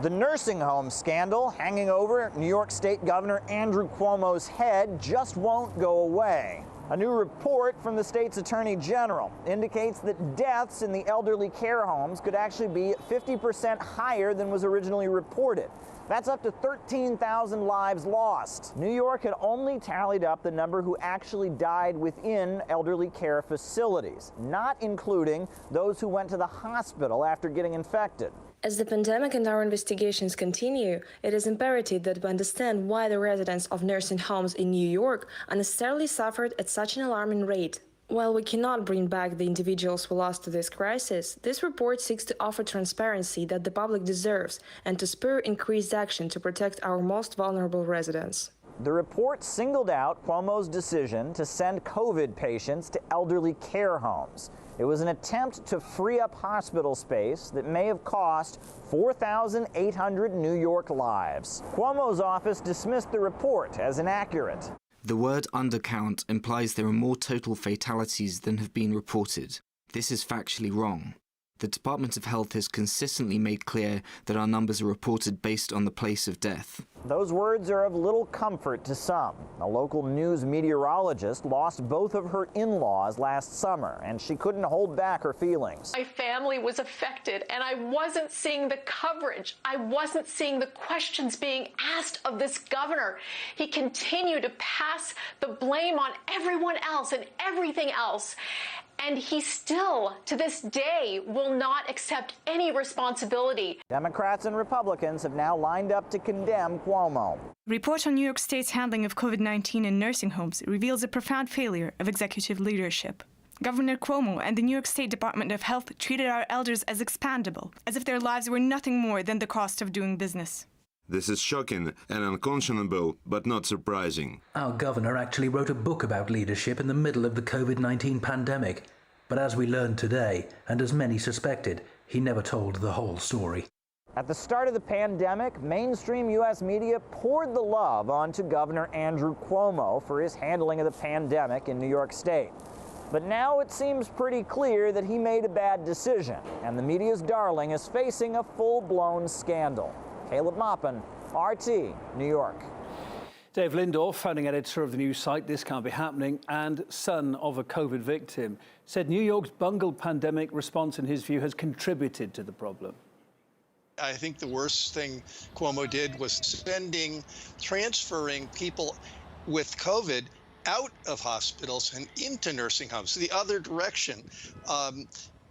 The nursing home scandal hanging over New York State Governor Andrew Cuomo's head just won't go away. A new report from the state's Attorney General indicates that deaths in the elderly care homes could actually be 50% higher than was originally reported. That's up to 13,000 lives lost. New York had only tallied up the number who actually died within elderly care facilities, not including those who went to the hospital after getting infected. As the pandemic and our investigations continue, it is imperative that we understand why the residents of nursing homes in New York unnecessarily suffered at such an alarming rate. While we cannot bring back the individuals we lost to this crisis, this report seeks to offer transparency that the public deserves and to spur increased action to protect our most vulnerable residents. The report singled out Cuomo's decision to send COVID patients to elderly care homes. It was an attempt to free up hospital space that may have cost 4,800 New York lives. Cuomo's office dismissed the report as inaccurate. The word undercount implies there are more total fatalities than have been reported. This is factually wrong. The Department of Health has consistently made clear that our numbers are reported based on the place of death. Those words are of little comfort to some. A local news meteorologist lost both of her in-laws last summer, and she couldn't hold back her feelings. My family was affected, and I wasn't seeing the coverage. I wasn't seeing the questions being asked of this governor. He continued to pass the blame on everyone else and everything else. And he still, to this day, will not accept any responsibility. Democrats and Republicans have now lined up to condemn Cuomo. The report on New York State's handling of COVID-19 in nursing homes reveals a profound failure of executive leadership. Governor Cuomo and the New York State Department of Health treated our elders as expendable, as if their lives were nothing more than the cost of doing business. This is shocking and unconscionable, but not surprising. Our governor actually wrote a book about leadership in the middle of the COVID-19 pandemic. But as we learned today, and as many suspected, he never told the whole story. At the start of the pandemic, mainstream U.S. media poured the love onto Governor Andrew Cuomo for his handling of the pandemic in New York State. But now it seems pretty clear that he made a bad decision, and the media's darling is facing a full-blown scandal. Caleb Maupin, RT, New York. Dave Lindorff, founding editor of the news site This Can't Be Happening and son of a COVID victim, said New York's bungled pandemic response, in his view, has contributed to the problem. I think the worst thing Cuomo did was transferring people with COVID out of hospitals and into nursing homes, the other direction,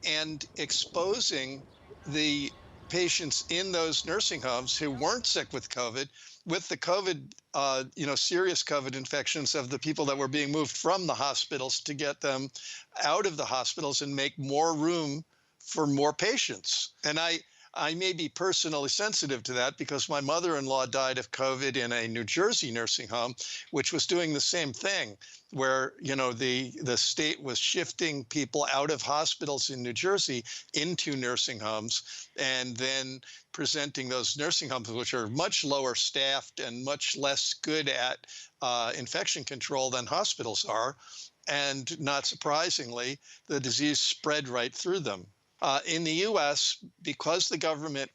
and exposing the patients in those nursing homes who weren't sick with COVID, with the COVID, serious COVID infections of the people that were being moved from the hospitals to get them out of the hospitals and make more room for more patients. And I may be personally sensitive to that because my mother-in-law died of COVID in a New Jersey nursing home, which was doing the same thing, where, the state was shifting people out of hospitals in New Jersey into nursing homes and then presenting those nursing homes, which are much lower staffed and much less good at infection control than hospitals are. And not surprisingly, the disease spread right through them. In the U.S., because the government,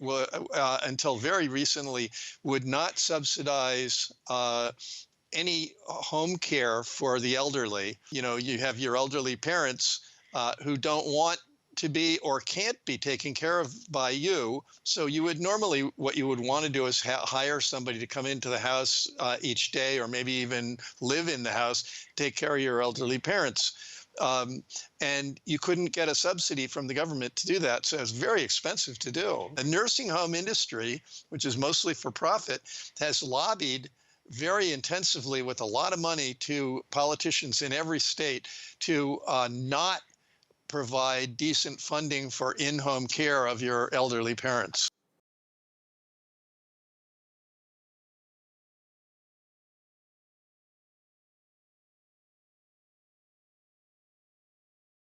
until very recently, would not subsidize any home care for the elderly, you have your elderly parents who don't want to be or can't be taken care of by you. So you would normally, what you would want to do is hire somebody to come into the house each day, or maybe even live in the house, take care of your elderly parents. And you couldn't get a subsidy from the government to do that, so it's very expensive to do. The nursing home industry, which is mostly for profit, has lobbied very intensively with a lot of money to politicians in every state to not provide decent funding for in-home care of your elderly parents.